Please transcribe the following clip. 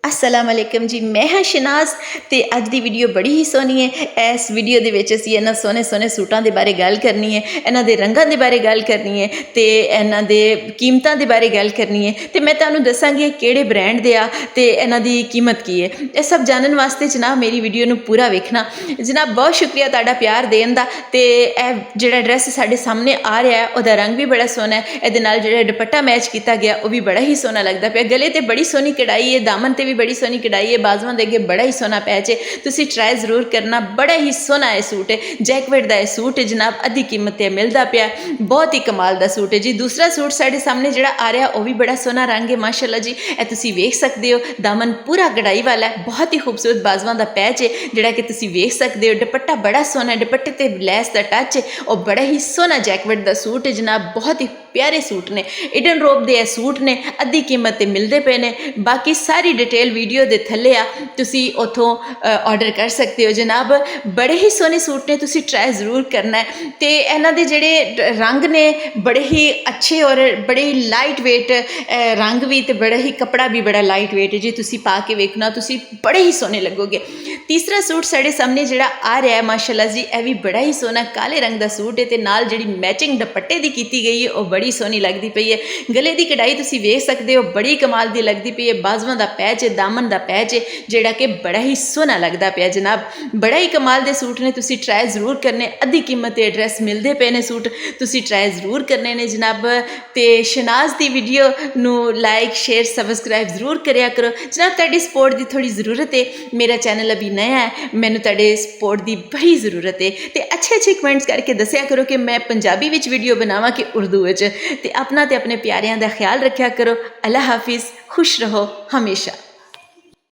अस्सलाम वालेकुम जी, मैं हाँ शनाज ते अज दी वीडियो बड़ी ही सोहनी है। इस वीडियो दे विच असीं इन्हां सोहने सोहने सूटां दे बारे गल करनी है, इन्हां दे रंगां दे बारे गल करनी है ते इन्हां दे कीमतां दे बारे गल करनी है ते मैं तुहानूं दस्सांगी किहड़े ब्रांड दे आ ते इन्हां दी कीमत की है। ये सब जानन वास्ते जनाब मेरी वीडियो नूं पूरा वेखना। जनाब बहुत शुक्रिया तुहाडा प्यार देण दा। ते इह जिहड़ा ड्रैस साडे सामने आ रहा है उहदा रंग भी बड़ा सोहना है, इहदे नाल जिहड़ा दुपट्टा मैच किया गया वह भी बड़ा ही सोहना लगदा पिया। गले ते बड़ी सोहनी कढ़ाई है, दामन ते भी बड़ी सोहनी कढ़ाई है, बाजुआं दे अगे बड़ा ही सोहना पैच है। तुसीं ट्राई जरूर करना, बड़ा ही सोहना है सूट है। जैकवेट दा सूट है जनाब, अद्धी कीमत ते मिलदा पिया, बहुत ही कमाल दा सूट है जी। दूसरा सूट साडे सामने जिहड़ा आ रहा वह भी बड़ा सोहना रंग है माशाअल्लाह जी। ए तुसीं वेख सकदे हो, दामन पूरा कढ़ाई वाला है, बहुत ही खूबसूरत बाजुआं दा पैच है जिहड़ा कि तुसीं वेख सकदे हो। दुपट्टा बड़ा सोहना है, दुपट्टे ते लैस दा टच है और बड़ा ही सोहना जैकवेट दा सूट है जनाब। बहुत ही प्यारे सूट ने, इडन रोब दे सूट ने, अद्धी कीमत ते मिलते पे ने। बाकी सारी डिटेल वीडियो दे थल्ले आ, तुसी उथों ऑर्डर कर सकते हो जनाब। बड़े ही सोहने सूट ने, तुसी ट्राई जरूर करना है। ते इन्हां दे जिहड़े रंग ने बड़े ही अच्छे और बड़े ही लाइट वेट रंग भी, ते बड़ा ही कपड़ा भी बड़ा लाइट वेट है जी। तुसी पा के वेखना, तुसी बड़े ही सोहने लगोगे। तीसरा सूट साडे सामने जिहड़ा आ रहा है माशाअल्लाह जी, यह भी बड़ा ही सोहना काले रंग का सूट है, ते नाल जिहड़ी मैचिंग दुपट्टे दी कीती गई है वह बड़ी सोहनी लगती पई है। गले की कढ़ाई तुसी वेख सकते हो, बड़ी कमाल दी लगती पई है। बाजुआं दा पैच है, दामन दा पैच है जिहड़ा कि बड़ा ही सोहना लगता पिया जनाब। बड़ा ही कमाल दे सूट ने, तुसी ट्राई जरूर करने। अद्धी कीमत ते एड्रैस मिलते पे ने सूट, तुसी ट्राई जरूर करने ने जनाब। ते शनाज दी वीडियो नूं लाइक शेयर सबसक्राइब जरूर करिया करो जनाब। तुहाडी सपोर्ट दी थोड़ी ज़रूरत है, मेरा चैनल अभी नया है, मैनूं तुहाडे सपोर्ट दी बड़ी ज़रूरत है। ते अच्छे अच्छे कमेंट्स करके दस्सिया करो कि मैं पंजाबी विच वीडियो बनावां कि उर्दू विच। ते अपना ते अपने प्यारियां दा ख्याल रखिया करो। अल्लाह हाफिज़, खुश रहो हमेशा।